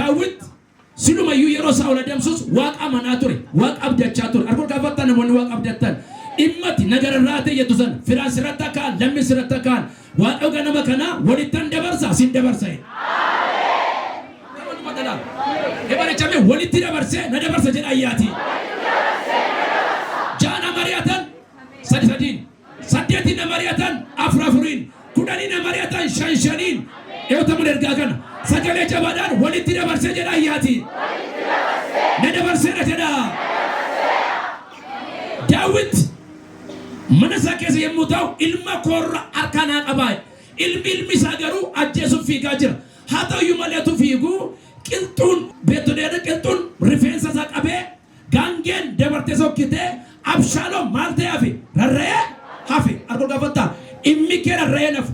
Daawit siluma yeroo Saa'ol adamsus Waaqa amanaa ture Waaqa abdachaa ture argol gaafata namoonni Waaqa abdatan immati nagararraa ta'e yetusan firaan sirratta kaan lammi sirratta kaan Waaqa ganama kana walittan dabarsa sin dabarsa Ebare chame walitti dabarse na dabarsa jedha ayyaati Jana Mariatan sadin saddeeti na Mariatan afrafurin kudani na Mariatan shanshanin eewta mun ergaa kana sagalee jabaadhaan walitti dabarse jedha ayyaati na dabarse na jedha Daawit mana isaa keessa yemmuu ta'u ilma korra harkanaa qabaa ilmi isaa garuu ajjeesuuf fiigaa jira haa ta'uyyuu maleetu fiigu qilxuun beetoleedha qilxuun rifeensa isaa qabee gaangeen dabartee sokkitee Abshaaloom maal ta'e rarra'ee hafe argol gaafata immi kee rarra'ee nafu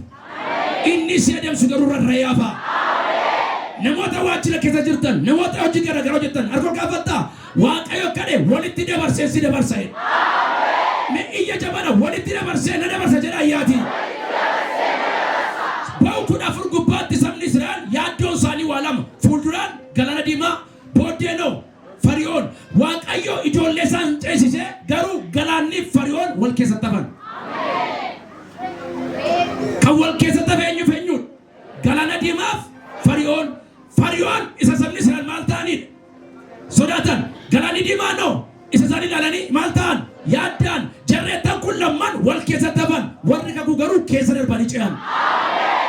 inni si adeemsu garuu rarra'ee hafa namoota waajjira keessa jirtan namoota hojii garagaraa hojjetan argol gaafata Waaqayyo kadhe walitti dabarsee si dabarsa me iyya jabana walitti dabarsee na dabarsa jedha ayyaati ba'u kudha afur gubbaatti sabni Israa'el yaaddoon isaanii waa lama fuulduraan galaana diimaa booddeenoo Fariyoon Waaqayyo ijoollee isaan ceesisee garuu galaanni Fariyoon wal keessa tafan kan wal keessa tafe eenyuun galaana diimaaf Fariyoon isa sabni Israa'el maal ta'anidha sodaatan galaanni diimaa no isa isaanii ilaalanii maal ta'an yaaddaan jarreettan kun lamman wal keessa tafan warri kakuu garuu keessa darbanii ce'an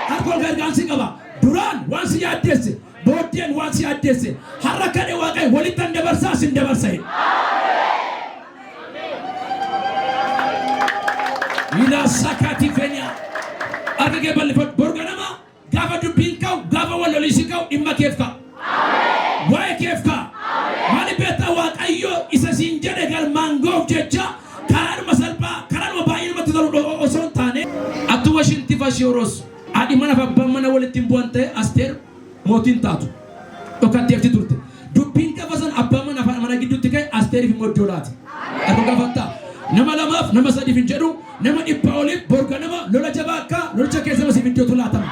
harkool gargaarsi qaba duraan waan si yaaddeesse booddeen waan si yaaddeesse har'a kadhe Waaqayyo walittan dabarsaa sin dabarsa ila sakati fenya agage balifat borganama gaafa dubbiin ka'u gaafa walolisi ka'u dhimma keef ka'a waa'ee keef ka'a maali beektaa Waaqayyo isa siin jedhe galmaangoof jecha karaadhuma salphaa karaadhuma baay'ee namatti tolu osoo hin taane attuma shinti fashiyooros haadhi mana abbaan mana walitti hin bu'an ta'e Asteer mootiin taatu dhokatteefti turte dubbiin qafa san abbaan mana gidduutti ka'e Asteeriif immoo iddoo laati argol gaafata nama lamaaf nama sadiif hin jedhu nama dhibba oliif borga nama lola jabaa akka lolicha keessa masiif iddootu laatama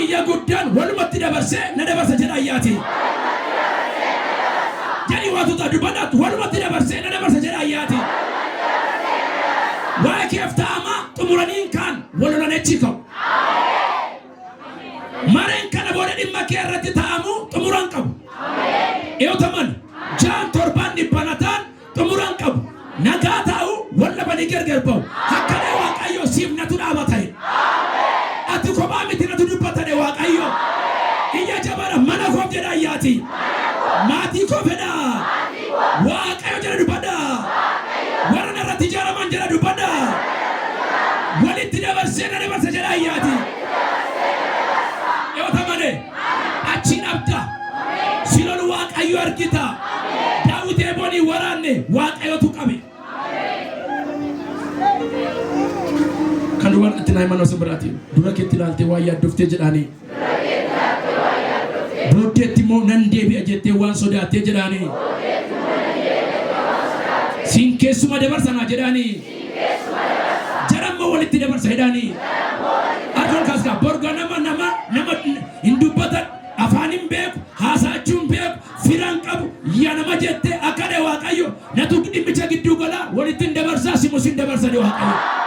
iyya guddaan walumatti dabarsee na dabarsa jedha ayyaati jadi waatuta dubbanatu walumatti dabarsee na dabarsa jedha ayyaati waa'ee keef ta'ama xumuraniin kaan walolanichi ka'u mareen kana booda dhimma kee irratti ta'amu xumuran qabu eeyotaman jaan torbaan dhibbanataan xumuran qabu nagaa ta'u walla bani gargar ba'u hakkana Waaqayyo siif natu dhaabata ati kophaa miti natu dubbatane Waaqayyo iyya jabana mana koof jedha ayyaati maatii koo fedha Waaqayyo jedha dubbadha warra narratti ijaaraman jedha dubbadha walitti dabarsee na dabarsa jedha ayyaati eeyotamane achiin abda silol Waaqayyo argita Daawit eeboonii waraanne Waaqayyotu qabe kaluwan itti naay manoo sabiraati dura keetti ilaaltee waa yaaddoftee jedhaanii booddeetti immoo nan deebi'a jettee waan sodaattee jedhaanii siin keessuma dabarsanaa jedhaanii jarammoo walitti dabarsa jedhaanii argoon kaaskaa borga nama hin dubbatan afaan hin beeku haasa'achuu hin beeku firan qabu yaa nama jettee akka Waaqayyo natu dhimmicha gidduu galaa walitti hin dabarsaa simus hin dabarsa Waaqayyo